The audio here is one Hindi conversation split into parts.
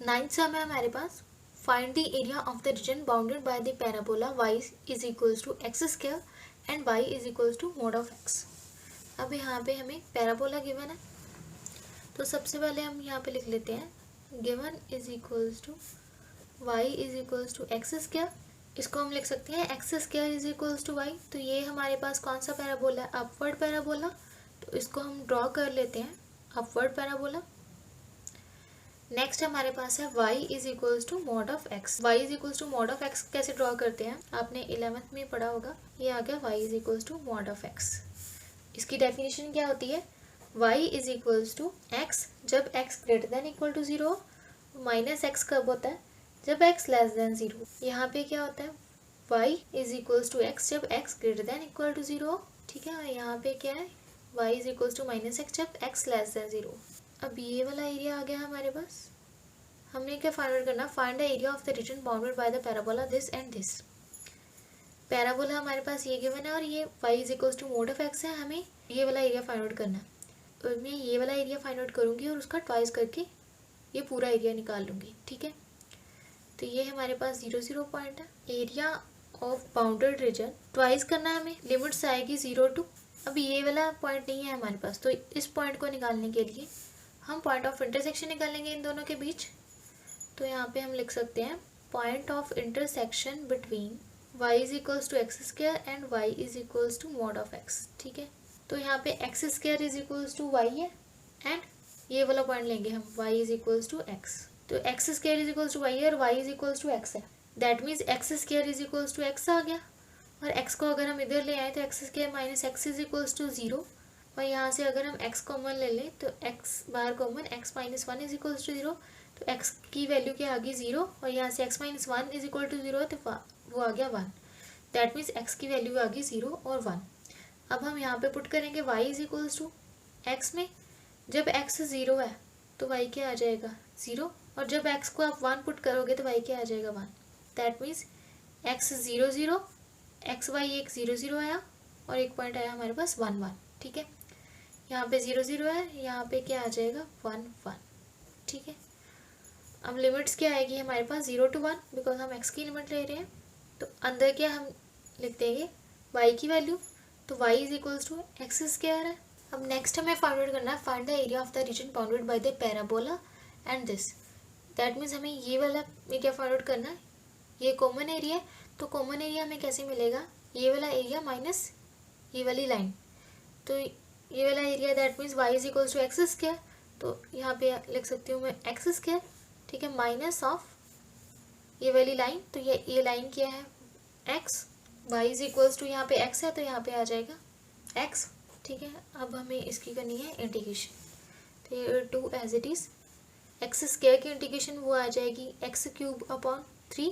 नाइन्थ सम है हमारे पास, find the area of the region bounded by the parabola y is equals to x square and y is equals to mod of x। अब यहाँ पे हमें पैराबोला गिवन है, तो सबसे पहले हम यहाँ पे लिख लेते हैं given is equals to y is equals to x square. इसको हम लिख सकते हैं X square is equals to Y. तो ये हमारे पास कौन सा पैराबोला है, अपवर्ड पैराबोला। तो इसको हम ड्रॉ कर लेते हैं अपवर्ड पैराबोला। नेक्स्ट हमारे पास है y is equals to mod of x। y is equals to mod of x कैसे ड्रॉ करते हैं, आपने 11th में पढ़ा होगा। ये आ गया y is equals to mod of x। इसकी डेफिनेशन क्या होती है, y is equals to x जब x greater than equal to 0, minus x कब होता है, जब x लेस देन 0। यहाँ पे क्या होता है, y is equals to x जब x greater than equal to 0, ठीक है। और यहाँ पे क्या है, y is equals to minus x जब x लेस देन 0। अब ये वाला एरिया आ गया हमारे पास। हमने क्या फाइंड आउट करना, find the area of the region bounded by the parabola this and this. Parabola हमारे पास ये गिवन है और ये y is equals to mod of x है। हमें ये वाला एरिया फाइंड आउट करना है, और मैं ये वाला एरिया फाइंड आउट करूँगी और उसका ट्वाइस करके ये पूरा एरिया निकाल लूँगी, ठीक है। तो ये हमारे पास 0 0 पॉइंट है। Area of bounded reason twice करना है हमें, लिमिट्स आएगी 0 टू। अब ये वाला पॉइंट नहीं है हमारे पास, तो इस पॉइंट को निकालने के लिए हम पॉइंट ऑफ इंटरसेक्शन निकालेंगे इन दोनों के बीच। तो यहाँ पे हम लिख सकते हैं point of intersection between y is equals to x square and y is equals to mod of x, ठीक है। तो यहाँ पे x square is equals to y है एंड ये वाला पॉइंट लेंगे हम y is equals to x। तो X square is equals to y है और y is equals to x है। That means X square is equals to x आ गया, और x को अगर हम इधर ले आए तो X square minus X is equals to 0। और यहाँ से अगर हम x कॉमन ले लें तो x बाहर common, x minus 1 is equals to 0। तो x की वैल्यू क्या आ गई 0, और यहाँ से x minus 1 is equal to 0 है, तो वो आ गया 1। दैट मीन्स x की वैल्यू आ गई 0 और 1। अब हम यहाँ पे पुट करेंगे y is equals to x में। जब x 0 है तो y क्या आ जाएगा 0, और जब x को आप 1 पुट करोगे तो y क्या आ जाएगा 1। That means x 0 0, X Y एक 0 0 आया और एक पॉइंट आया हमारे पास 1 1, ठीक है। यहाँ पे 0 0 है, यहाँ पे क्या आ जाएगा 1 1, ठीक है। अब लिमिट्स क्या आएगी हमारे पास 0 to 1, बिकॉज हम x की लिमिट ले रहे हैं। तो अंदर क्या हम लिख देंगे y की वैल्यू, तो y is equals to x square है। अब नेक्स्ट हमें फाइंड आउट करना है find the area of the region bounded by the parabola and this. That means हमें ये वाला एरिया फाइंड आउट करना है। ये कॉमन एरिया है, तो कॉमन एरिया हमें कैसे मिलेगा, ये वाला एरिया माइनस ये वाली लाइन। तो ये वाला area that means y is equals to x square. तो यहाँ पे लिख सकती हूँ मैं एक्स स्क्वायर, ठीक है, माइनस ऑफ ये वाली लाइन। तो ये लाइन क्या है x, y is equals to यहाँ पे x है तो यहाँ पे आ जाएगा x, ठीक है। अब हमें इसकी करनी है इंटीग्रेशन। तो ये 2 as it is, X square की इंटीग्रेशन वो आ जाएगी X cube upon 3,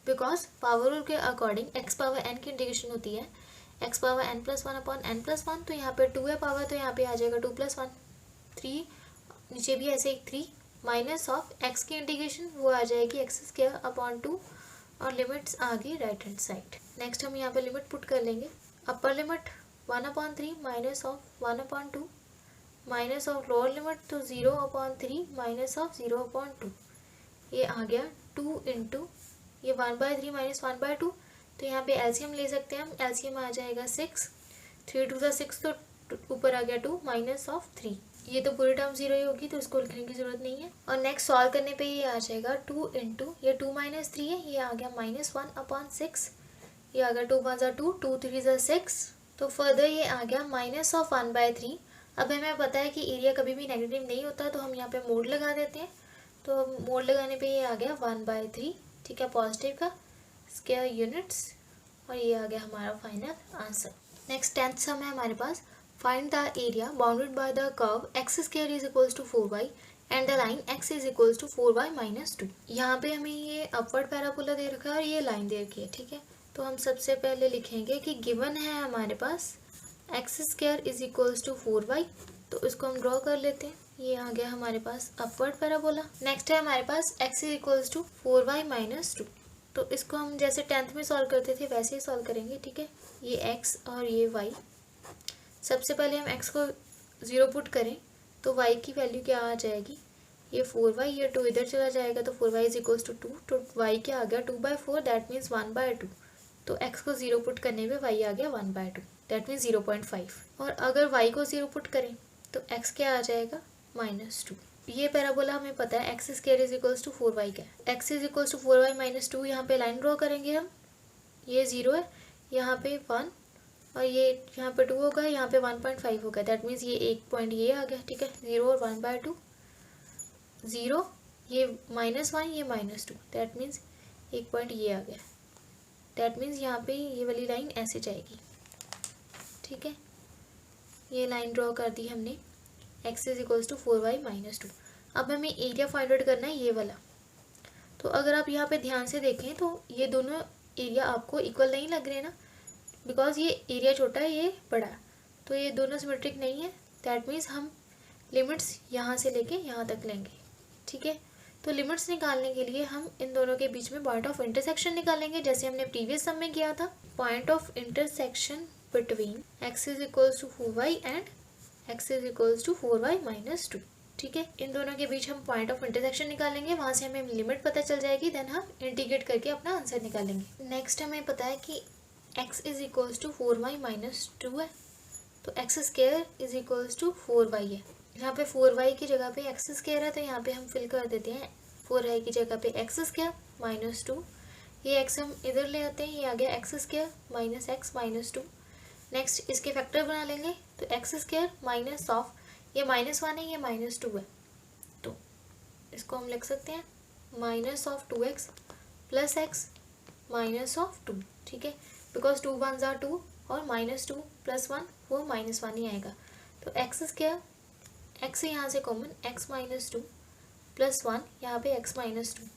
because power rule के अकॉर्डिंग एक्स पावर n की इंटीग्रेशन होती है X power n plus 1 upon n plus 1। तो यहाँ पे 2 है पावर, तो यहाँ पे आ जाएगा 2 प्लस 1 3, नीचे भी ऐसे एक 3, माइनस ऑफ एक्स की इंटीग्रेशन वो आ जाएगी एक्स स्क्वायर अपॉन 2, और लिमिट्स आ गई राइट हैंड साइड। नेक्स्ट हम यहाँ पे लिमिट पुट कर लेंगे। Upper limit 1/3 minus of 1/2, minus of lower limit तो 0/3 माइनस ऑफ 0/2। ये आ गया 2 इंटू ये 1/3 माइनस 1/2। तो यहाँ पे एलसीएम ले सकते हैं हम, एलसीएम आ जाएगा 6, 3 2 6, तो ऊपर आ गया 2 माइनस ऑफ 3। ये तो पूरी टर्म 0 ही होगी, तो इसको लिखने की जरूरत नहीं है। और नेक्स्ट सॉल्व करने पे ये आ जाएगा 2 इंटू ये 2 माइनस 3 है, ये आ गया -1/6। ये आ गया 2 1 2, 2 3 6। तो फर्दर ये आ गया माइनस ऑफ 1/3। अब हमें पता है कि एरिया कभी भी नेगेटिव नहीं होता, तो हम यहाँ पे मोड लगा देते हैं। तो मोड लगाने पे ये आ गया 1/3, ठीक है, पॉजिटिव का स्क्वायर यूनिट्स, और ये आ गया हमारा final answer. Next 10th sum है हमारे पास, find the area bounded by the curve x square is equals to 4y and the line x is equals to 4y minus 2। यहाँ पे हमें ये अपवर्ड पैराबोला दे रखा है और ये लाइन दे रखी है, ठीक है। तो हम सबसे पहले लिखेंगे कि गिवन है हमारे पास x square is equals to 4y, तो इसको हम ड्रॉ कर लेते हैं। ये आ गया हमारे पास अपवर्ड पैराबोला। नेक्स्ट है हमारे पास x is equals to 4y minus 2। तो इसको हम जैसे 10th में सॉल्व करते थे वैसे ही सॉल्व करेंगे, ठीक है। ये x और ये y, सबसे पहले हम x को 0 पुट करें तो y की वैल्यू क्या आ जाएगी, ये 4y, ये 2 इधर चला जाएगा तो 4y इज इक्वल्स टू 2, तो y क्या आ गया 2/4, दैट मीन्स 1/2। तो x को 0 पुट करने पे y आ गया 1/2, दैट मीन्स 0.5। और अगर y को 0 पुट करें तो x क्या आ जाएगा -2। ये पैराबोला हमें पता है x square is equals to 4y क्या है, x is equals to 4y - 2। यहाँ पे लाइन ड्रॉ करेंगे हम, ये 0 है, यहाँ पे 1 और ये यहाँ पे 2 होगा, यहाँ पे 1.5 होगा, दैट मीन्स ये 1 पॉइंट ये आ गया, ठीक है। 0 और 1/2, 0 ये -1 ये -2, दैट मीन्स 1 पॉइंट ये आ गया, दैट मीन्स यहाँ पे ये वाली लाइन ऐसे जाएगी, ठीक है। ये लाइन ड्रॉ कर दी हमने, x is equals to 4y - 2। अब हमें एरिया फाइंड आउट करना है ये वाला। तो अगर आप यहाँ पे ध्यान से देखें तो ये दोनों एरिया आपको इक्वल नहीं लग रहे ना, बिकॉज ये एरिया छोटा है ये बड़ा है, तो ये दोनों सिमेट्रिक नहीं है, दैट मीन्स हम लिमिट्स यहाँ से लेके यहाँ तक लेंगे, ठीक है। तो लिमिट्स निकालने के लिए हम इन दोनों के बीच में पॉइंट ऑफ इंटरसेक्शन निकालेंगे, जैसे हमने प्रीवियस सम में किया था। Point of intersection between x is equals to 4y and x is equals to 4y - 2, ठीक है। इन दोनों के बीच हम पॉइंट ऑफ इंटरसेक्शन निकालेंगे, वहाँ से हमें लिमिट पता चल जाएगी, देन हम इंटीग्रेट करके अपना आंसर निकालेंगे। नेक्स्ट हमें पता है कि x is equals to 4y - 2 है, तो x square is equals to 4y है। यहाँ पे 4y की जगह पे x स्क्वायर है, तो यहाँ पे हम फिल कर देते हैं 4y की जगह पे x स्क्वायर -2, ये x हम इधर ले आते हैं, ये आ गया x स्क्वायर -x - 2। नेक्स्ट इसके फैक्टर बना लेंगे, तो x स्क्वायर माइनस ऑफ ये -1 है, ये -2 है, तो इसको हम लिख सकते हैं -2x + x -2, ठीक है, बिकॉज 2 1s are 2 और -2 + 1 वो -1 ही आएगा। तो x स्क्वायर, x यहाँ से कॉमन x -2 + 1, यहाँ पे x -2,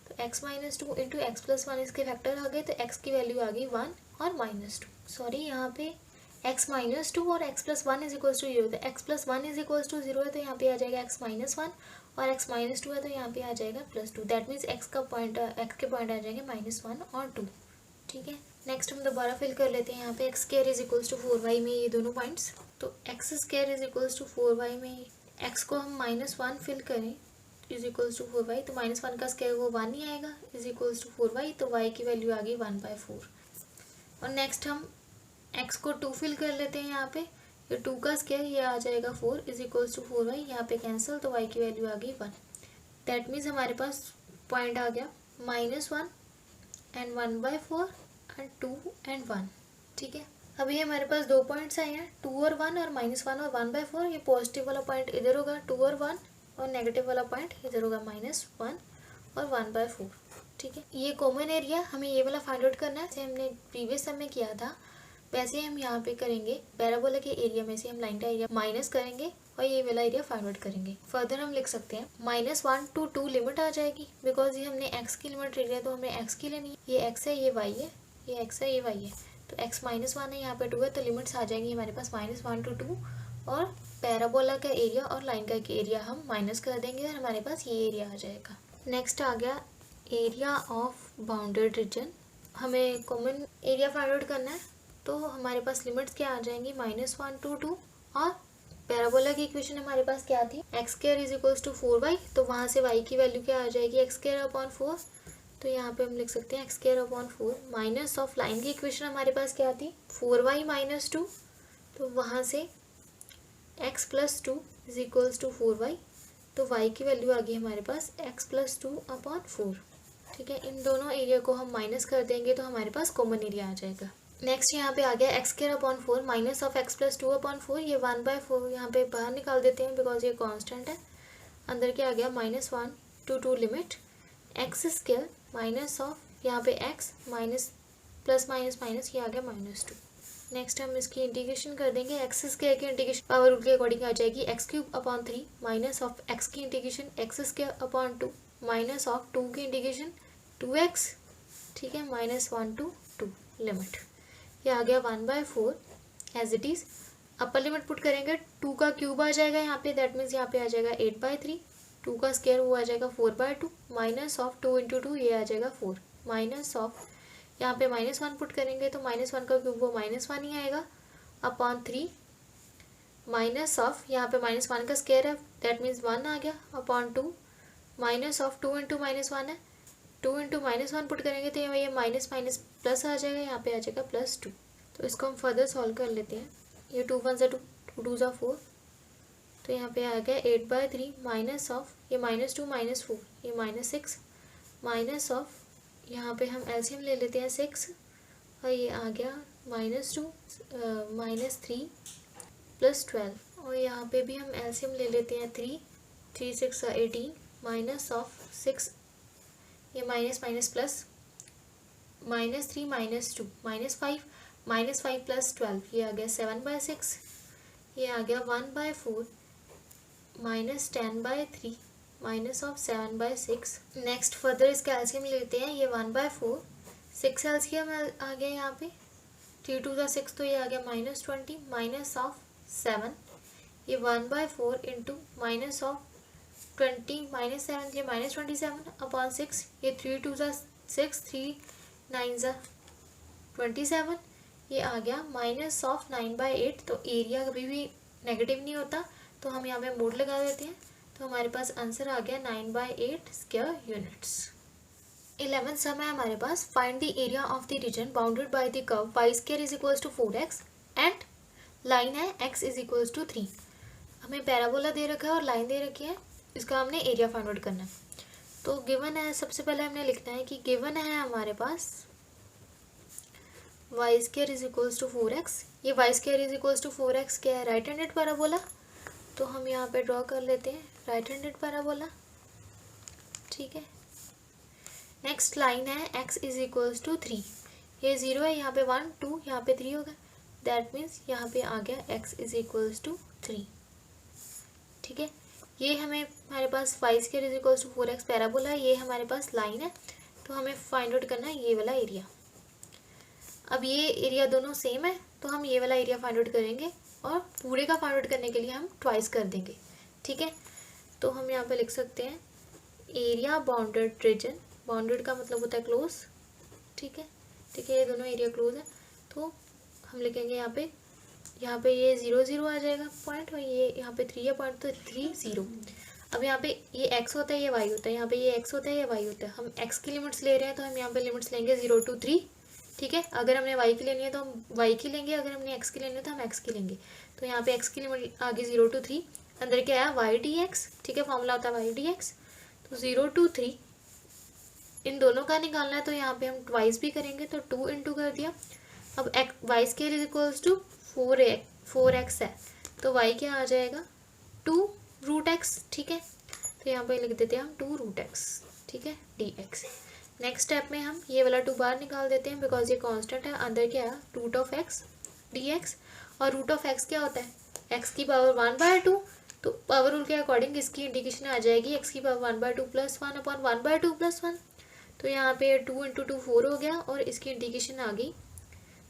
तो x -2 इंटू x + 1 इसके फैक्टर आ गए, तो x की वैल्यू आ गई 1 और -2, सॉरी यहाँ पे x -2 और x + 1 इज इक्वल्स टू 0, तो x + 1 इज इक्वल्स टू 0 है, तो यहाँ पे आ जाएगा x -1 और x -2 है, तो यहाँ पे आ जाएगा +2, दैट मीन्स x के पॉइंट आ जाएंगे -1 और 2, ठीक है। नेक्स्ट हम दोबारा फिल कर लेते हैं यहाँ पे x square is equals to 4y में ये दोनों पॉइंट्स, तो x square is equals to 4y में x को हम -1 फिल करें इज इक्वल्स टू 4y, तो -1 का स्क्वायर वो 1 ही आएगा, इज इक्वल्स टू 4y, तो y की वैल्यू आ गई 1/4। और नेक्स्ट हम x को 2 फिल कर लेते हैं यहाँ पे, ये 2 का स्क्वायर ये आ जाएगा 4 इज इक्वल्स टू 4y, यहाँ पे कैंसिल, तो y की वैल्यू आ गई 1, दैट मीन्स हमारे पास पॉइंट आ गया -1 एंड 1/4 एंड 2 एंड 1, ठीक है। अभी हमारे पास 2 पॉइंट्स आए हैं, 2 और 1 और -1 और 1/4, ये पॉजिटिव वाला पॉइंट इधर होगा 2 और 1 और नेगेटिव वाला पॉइंट इधर होगा -1 और 1/4, ठीक है। ये कॉमन एरिया हमें ये वाला फाइंड आउट करना है, जैसे हमने प्रीवियस सम में किया था वैसे हम यहाँ पे करेंगे, पैराबोला के एरिया में से हम लाइन का एरिया माइनस करेंगे और ये वाला एरिया फाइंड आउट करेंगे। फर्दर हम लिख सकते हैं -1 to 2 लिमिट आ जाएगी, बिकॉज ये हमने x की लिमिट ले लिया, तो हमें x की लेनी है, ये x है ये y है, ये x है ये y है, तो x -1 है यहाँ पे 2 है, तो लिमिट्स आ जाएंगी हमारे पास -1 to 2 और पैराबोला का एरिया और लाइन का एरिया हम माइनस कर देंगे और हमारे पास ये एरिया आ जाएगा। नेक्स्ट आ गया एरिया ऑफ बाउंडेड रीजन, हमें कॉमन एरिया फाइंड आउट करना है, तो हमारे पास लिमिट्स क्या आ जाएंगी -1 to 2 और पैराबोला की इक्वेशन हमारे पास क्या थी x square is equals to 4y, तो वहाँ से y की वैल्यू क्या आ जाएगी x स्क्वायर अपॉन 4, तो यहाँ पे हम लिख सकते हैं x square upon 4 minus of line की इक्वेशन हमारे पास क्या थी 4y - 2, तो वहाँ से x + 2 is equals to 4y, तो y की वैल्यू आ गई हमारे पास x + 2 अपॉन 4, ठीक है। इन दोनों एरिया को हम माइनस कर देंगे तो हमारे पास कॉमन एरिया आ जाएगा। नेक्स्ट यहाँ पे आ गया x square upon 4 minus of x + 2 upon 4, ये 1/4 यहाँ पे बाहर निकाल देते हैं बिकॉज ये कांस्टेंट है, अंदर क्या आ गया -1 to 2 limit x square minus of यहाँ पे x minus plus minus minus ये आ गया -2। नेक्स्ट हम इसकी इंटीग्रेशन कर देंगे, x स्क्वायर की इंटीग्रेशन पावर रूल के अकॉर्डिंग आ जाएगी x³ upon 3 minus of x की integration x square upon 2 minus of 2 की इंटीग्रेशन 2x, ठीक है, -1 to 2 लिमिट, ये आ गया 1/4 as it is. Upper limit put करेंगे 2 का क्यूब आ जाएगा यहाँ पे, दैट मीन्स यहाँ पे आ जाएगा 8/3, 2 का स्क्वायर वो आ जाएगा 4/2 माइनस ऑफ 2 × 2 ये आ जाएगा 4 माइनस ऑफ यहाँ पे -1 पुट करेंगे तो -1 का क्यूब वो -1 ही आएगा अपॉन 3 माइनस ऑफ यहाँ पे -1 का स्क्वायर है दैट मीन्स 1 आ गया अपॉन 2 माइनस ऑफ 2 इंटू -1 है, 2 इंटू -1 पुट करेंगे तो ये माइनस माइनस प्लस आ जाएगा, यहाँ पे आ जाएगा +2। तो इसको हम फर्दर सॉल्व कर लेते हैं। ये 2 1 2, 2 2 4, तो यहाँ पे आ गया 8/3 माइनस ऑफ ये -2 -4 ये -6 माइनस ऑफ, यहाँ पे हम एलसीएम ले लेते हैं 6 और ये आ गया -2 -3 +12 और यहाँ पे भी हम एलसीएम ले लेते हैं 3 3 6 18 माइनस ऑफ 6 ये माइनस माइनस प्लस -3 -2 -5 +12 ये आ गया 7/6 ये आ गया 1/4 -10/3 माइनस ऑफ 7/6। नेक्स्ट फर्दर इसका एलसीएम लेते हैं, ये 1/4 6 एलसीएम आ गया यहाँ पे 3 2 6 तो ये आ गया -20 माइनस ऑफ 7 ये 1/4 इंटू माइनस ऑफ 20 -7 ये -27/6 ये 3 2 6 3 9 27 ये आ गया माइनस ऑफ 9/8। तो एरिया कभी भी नेगेटिव नहीं होता तो हम यहाँ पे मोड लगा देते हैं, तो हमारे पास आंसर आ गया 9/8 स्क्वायर यूनिट्स। 11th सम है हमारे पास, find the area of the region bounded by the curve y² = 4x and line है x = 3। हमें पैराबोला दे रखा है और लाइन दे रखी है, इसका हमने एरिया फाइंड आउट करना है। तो गिवन है, सबसे पहले हमने लिखना है कि गिवन है हमारे पास y² = 4x, ये y² = 4x क्या है, राइट हैंडेड पैराबोला। तो हम यहाँ पे ड्रॉ कर लेते हैं राइट हैंडेड पैराबोला, ठीक है। नेक्स्ट लाइन है x = 3, ये 0 है, यहाँ पे 1 2 यहाँ पे 3 होगा, दैट मीन्स यहाँ पे आ गया x = 3, ठीक है। ये हमारे पास y² = 4x पैराबोला है, ये हमारे पास लाइन है, तो हमें फाइंड आउट करना है ये वाला एरिया। अब ये एरिया दोनों सेम है तो हम ये वाला एरिया फाइंड आउट करेंगे और पूरे का फाइंड आउट करने के लिए हम ट्वाइस कर देंगे, ठीक है। तो हम यहाँ पे लिख सकते हैं एरिया बाउंडेड रीजन, बाउंडेड का मतलब होता है क्लोज, ठीक है, ठीक है। ये दोनों एरिया क्लोज है तो हम लिखेंगे यहाँ पे ये 0 0 आ जाएगा पॉइंट और ये यहाँ पे 3 है पॉइंट, तो 3 0। अब यहाँ पे ये x होता है ये y होता है, यहाँ पे ये x होता है ये y होता है, हम x की लिमिट्स ले रहे हैं तो हम यहाँ पे लिमिट्स लेंगे 0 to 3, ठीक है। अगर हमने y की लेनी है तो हम y की लेंगे, अगर हमने x की लेनी है तो हम x की लेंगे। तो यहाँ पे x की लिमिट आ गई 0 to 3, अंदर क्या है y dx, ठीक है, फॉर्मूला होता है y dx। तो 0 to 3 इन दोनों का निकालना है, तो यहाँ पे हम ट्वाइस भी करेंगे तो 2 इंटू कर दिया। अब y² = 4x है तो y क्या आ जाएगा 2√x, ठीक है। तो यहाँ पे लिख देते हैं हम 2√x, ठीक है, dx। नेक्स्ट स्टेप में हम ये वाला 2 बाहर निकाल देते हैं बिकॉज ये कांस्टेंट है, अंदर क्या है √x dx, और √x क्या होता है x की पावर 1/2, तो पावर रूल के अकॉर्डिंग इसकी इंडिकेशन आ जाएगी x की पावर 1/2 + 1 अपॉन 1/2 + 1। तो यहाँ पे 2 × 2 4 हो गया और इसकी इंडिकेशन आ गई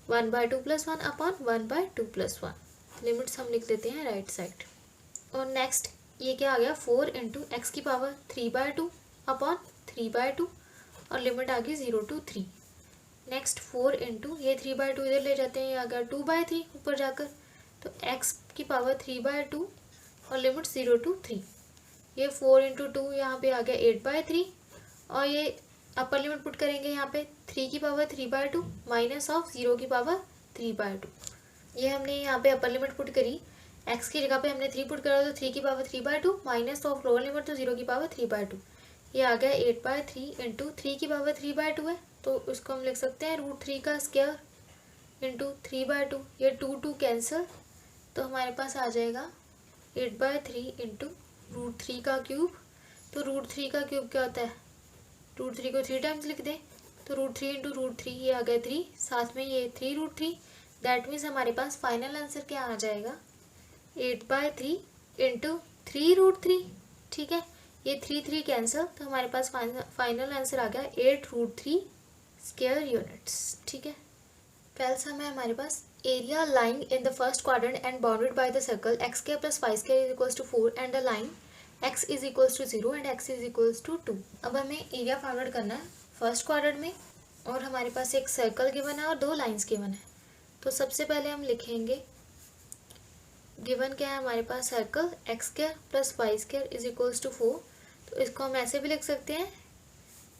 1/2 + 1 अपॉन 1/2 + 1। लिमिट्स हम लिख देते हैं राइट साइड। और नेक्स्ट ये क्या आ गया 4 × x की पावर 3/2 अपॉन 3/2 और लिमिट आ गई 0 to 3। नेक्स्ट 4 × ये 3/2 इधर ले जाते हैं, ये आ गया 2/3 ऊपर जाकर, तो x की पावर 3/2 और लिमिट 0 to 3। ये 4 × 2 यहाँ पे आ गया 8/3 और ये अपर लिमिट पुट करेंगे यहाँ पे 3 की पावर 3/2 माइनस ऑफ 0 की पावर 3/2। ये हमने यहाँ पे अपर लिमिट पुट करी, x की जगह पे हमने 3 पुट करा तो 3 की power 3/2 minus of lower limit तो 0 की पावर 3/2। ये आ गया 8/3 इंटू 3 की पावर 3/2 है, तो उसको हम लिख सकते हैं √3 का स्क्वायर इंटू 3/2। ये 2 2 कैंसिल, तो हमारे पास आ जाएगा 8/3 इंटू √3 का क्यूब। तो √3 का क्यूब क्या होता है, √3 को 3 टाइम्स लिख दें, तो √3 इंटू √3 ये आ गया 3, साथ में ये 3√3, दैट मीन्स हमारे पास फाइनल आंसर क्या आ जाएगा 8/3 इंटू 3√3, ठीक है। ये 3 3 कैंसिल, तो हमारे पास फाइनल आंसर आ गया 8√3 स्क्वायर यूनिट्स, ठीक है। 12th सम है हमारे पास, area lying in the first quadrant and bounded by the circle x² + y² = 4 and the line x = 0 and x = 2। अब हमें एरिया फाइंड आउट करना है फर्स्ट क्वाड्रेंट में और हमारे पास एक सर्कल गिवन है और 2 लाइंस गिवन है। तो सबसे पहले हम लिखेंगे गिवन क्या है हमारे पास सर्कल x² + y² = 4, तो इसको हम ऐसे भी लिख सकते हैं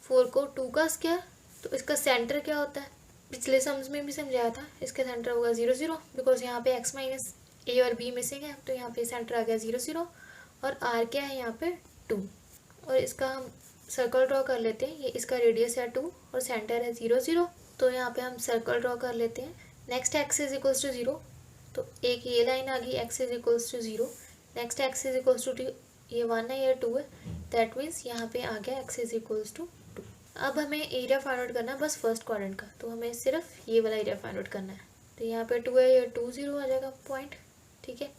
4 को 2 का स्क्वायर। तो इसका सेंटर क्या होता है, पिछले सम्स में भी समझाया था, इसका सेंटर होगा 0 0 बिकॉज यहाँ पे x माइनस ए और बी मिसिंग है, तो यहाँ पे सेंटर आ गया 0 0 और r क्या है यहाँ पे 2। और इसका हम सर्कल ड्रॉ कर लेते हैं, ये इसका रेडियस है 2 और सेंटर है 0 0, तो यहाँ पे हम सर्कल ड्रॉ कर लेते हैं। Next x is equals to 0, तो एक ये लाइन आ गई x is equals to 0। Next x is equals to 2, ये 1 है ये 2 है, दैट मीन्स यहाँ पे आ गया x इज इक्वल्स टू 2। अब हमें एरिया फाइंड आउट करना है बस फर्स्ट क्वाड्रेंट का, तो हमें सिर्फ ये वाला एरिया फाइंड आउट करना है। तो यहाँ पे 2 है, ये 2 0 आ जाएगा पॉइंट, ठीक है।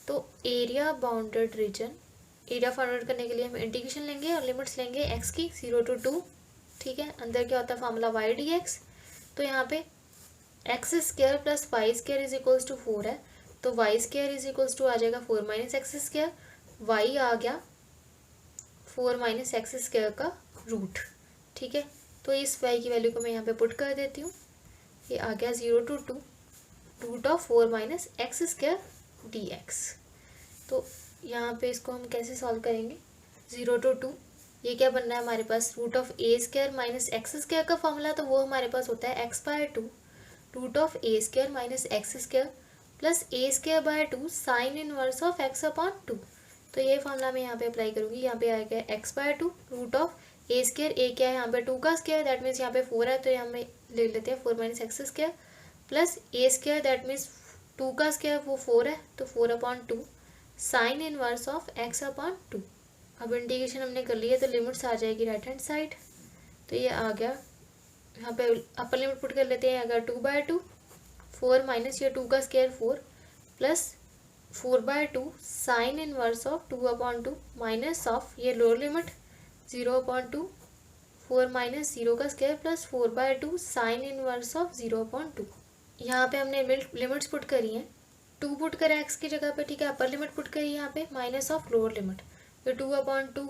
तो area bounded reason, area find out करने के लिए हम इंटीग्रेशन लेंगे और लिमिट्स लेंगे x की 0 to 2, ठीक है। अंदर क्या होता है फॉर्मूला y dx, तो यहाँ पे x square plus y square is equals to 4 है, तो y square is equals to आ जाएगा 4 माइनस एक्स स्क्वायर, वाई आ गया 4 माइनस एक्स स्क्वायर का रूट, ठीक है। तो इस वाई की वैल्यू को मैं यहाँ पे पुट कर देती हूँ, ये आ गया 0 to 2 root of 4 minus x square d x. तो यहाँ पे इसको हम कैसे सॉल्व करेंगे, 0 to 2, ये क्या बन रहा है हमारे पास root of a square minus x square का फॉर्मूला, तो वो हमारे पास होता है x by 2 root of a square minus x square plus a square by 2 sine inverse of x upon 2। तो ये फॉर्मूला मैं यहाँ पे अप्लाई करूँगी, यहाँ पे आएगा x by 2 root of a square, a क्या है यहाँ पे 2 का स्क्वायर, दैट मीन्स यहाँ पे 4 है, तो यहाँ पे ले लेते हैं 4 minus x square plus a square, that means 2 का स्क्वायर वो 4 है, तो 4 upon 2 sine inverse of x upon 2। अब इंटीग्रेशन हमने कर लिया, तो लिमिट्स आ जाएगी राइट हैंड साइड, तो ये आ गया, यहाँ पे अपर लिमिट पुट कर लेते हैं, अगर 2 बाय 2 4 माइनस ये 2 का square 4 plus 4 by 2 sine inverse of 2 upon 2 minus of ये लोअर लिमिट 0 अपॉन 2 4 माइनस 0 का square plus 4 by 2 sine inverse of 0 upon 2। यहाँ पे हमने लिमिट्स पुट करी हैं, 2 पुट करा एक्स की जगह पे, ठीक है। अपर लिमिट पुट करी यहाँ पे माइनस ऑफ लोअर लिमिट, ये 2 अपॉन 2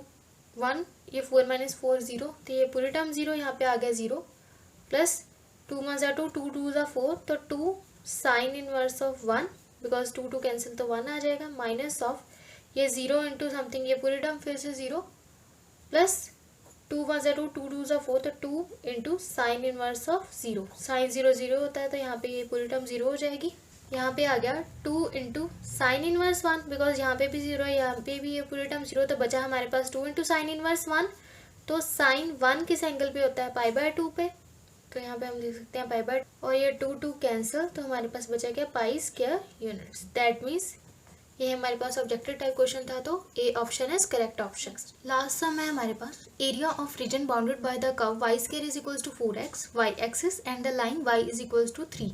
1, ये 4 माइनस 4 0, तो ये पूरी टर्म 0 यहाँ पे आ गया 0 प्लस 2 + 2 2 2 4, तो 2 sine inverse of 1 because 2 2 cancel तो 1 आ जाएगा, माइनस ऑफ ये 0 इंटू समथिंग, ये पूरी टर्म फिर से 0 प्लस 2 + 2 2 2 4, तो 2 into sine inverse of 0, sine 0 0 होता है, तो यहाँ पे ये पूरी टर्म 0 हो जाएगी। यहाँ पे आ गया 2 इंटू साइन इनवर्स 1 बिकॉज यहाँ पे भी 0 है, यहाँ पे भी ये पूरी टर्म 0, तो बचा हमारे पास 2 इंटू साइन इनवर्स 1, तो साइन 1 किस एंगल पे होता है पाई बाय 2 पे, तो यहाँ पे हम लिख सकते हैं पाई बाय, और ये 2 2 कैंसिल, तो हमारे पास बचा क्या pi square units, that means ये हमारे पास ऑब्जेक्टिव टाइप क्वेश्चन था, तो A option is correct option. Last sum है हमारे पास, area of region bounded by the curve y square is equals to 4x y axis and the line y is equals to 3।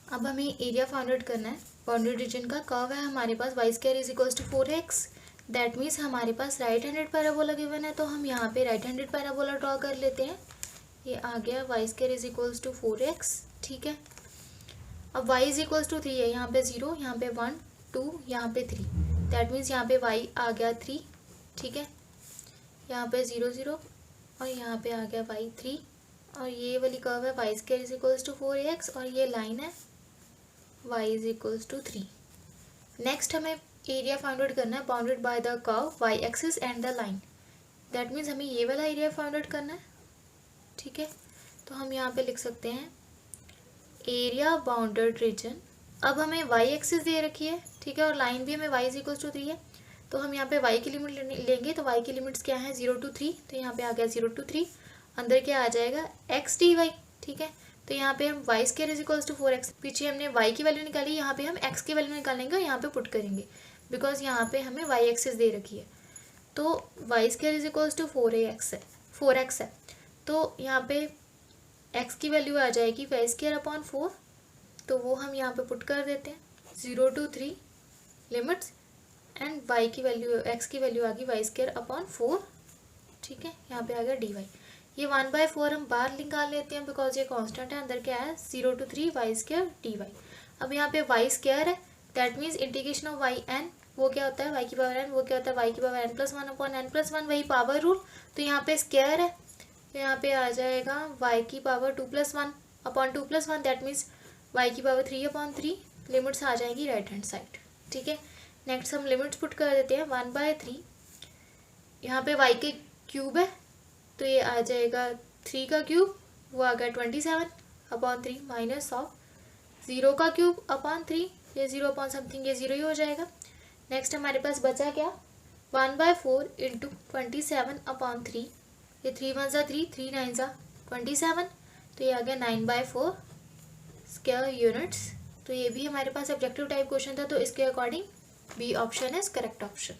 अब हमें एरिया फाइंड आउट करना है बाउंडेड रीजन का, कर्व है हमारे पास y square is equals to 4x, that means हमारे पास राइट हैंडेड पैराबोला गिवन है, तो हम यहाँ पे राइट हैंडेड पैराबोला ड्रॉ कर लेते हैं। ये आ गया y square is equals to 4x, ठीक है। अब y इज इक्वल्स टू 3 है, यहाँ पे 0, यहाँ पे 1 2, यहाँ पे 3, दैट मीन्स यहाँ पे y आ गया 3, ठीक है। यहाँ पे 0 0 और यहाँ पे आ गया y 3, और ये वाली कर्व है y square is equals to 4x, और ये लाइन है y is equals to 3। Next हमें एरिया फाइंड आउट करना है bounded by the curve y axis and the line, that means हमें ये वाला एरिया फाइंड आउट करना है, ठीक है। तो हम यहाँ पे लिख सकते हैं एरिया बाउंडेड रीजन। अब हमें y एक्सिस दे रखी है, ठीक है, और लाइन भी हमें y इज इक्वल्स टू 3 है, तो हम यहाँ पे y की लिमिट लेंगे, तो y की लिमिट्स क्या है 0 to 3, तो यहाँ पे आ गया 0 to 3, अंदर क्या आ जाएगा x dy, ठीक है। तो यहाँ पे हम y square is equals to 4x, पीछे हमने y की वैल्यू निकाली, यहाँ पे हम x की वैल्यू निकालेंगे और यहाँ पे पुट करेंगे बिकॉज यहाँ पे हमें y एक्सिस दे रखी है, तो y square is equals to 4x है, तो यहाँ पे x की वैल्यू आ जाएगी y स्क्वायर अपॉन 4, तो वो हम यहाँ पे पुट कर देते हैं 0 to 3 लिमिट्स, एंड y की वैल्यू x की वैल्यू आ गई y स्क्वायर अपॉन 4, ठीक है। यहाँ पे आ गया dy, ये 1/4 हम बाहर निकाल लेते हैं बिकॉज ये कांस्टेंट है, अंदर क्या है 0 to 3 y स्क्वायर dy। अब यहाँ पे y स्क्वायर है, that means integration of y n, वो क्या होता है y की पावर n, वो क्या होता है y की पावर n+1 अपॉन n+1, वही पावर रूल, तो यहाँ पे स्क्वायर है, तो यहाँ पे आ जाएगा y की power 2+1 upon 2+1, that means y की पावर 3 अपॉन 3, लिमिट्स आ जाएगी राइट हैंड साइड, ठीक है। नेक्स्ट हम लिमिट्स पुट कर देते हैं 1/3 यहाँ पे y के क्यूब है तो ये आ जाएगा 3 का क्यूब, वो आ गया 27/3 माइनस ऑफ 0 का क्यूब अपॉन 3, ये 0 अपॉन समथिंग, ये 0 ही हो जाएगा। नेक्स्ट हमारे पास बचा क्या, 1/4 इंटू 27/3, ये 3 1 ज़ा 3, 3 9 ज़ा 27, तो ये आ गया 9/4 स्क्वायर यूनिट्स। तो ये भी हमारे पास ऑब्जेक्टिव टाइप क्वेश्चन था, तो इसके according B option is correct option.